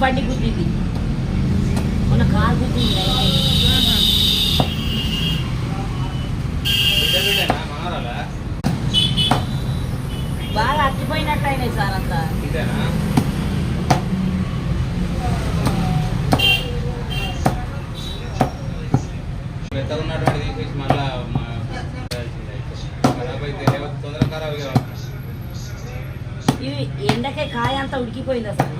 బండి గుద్దింది, మొన్న కారు గుద్దింది. బాగా అచ్చిపోయినట్టు అయినాయి సార్ అంతా. ఇది ఎండకే కాయ అంతా ఉడికిపోయింది అసలు.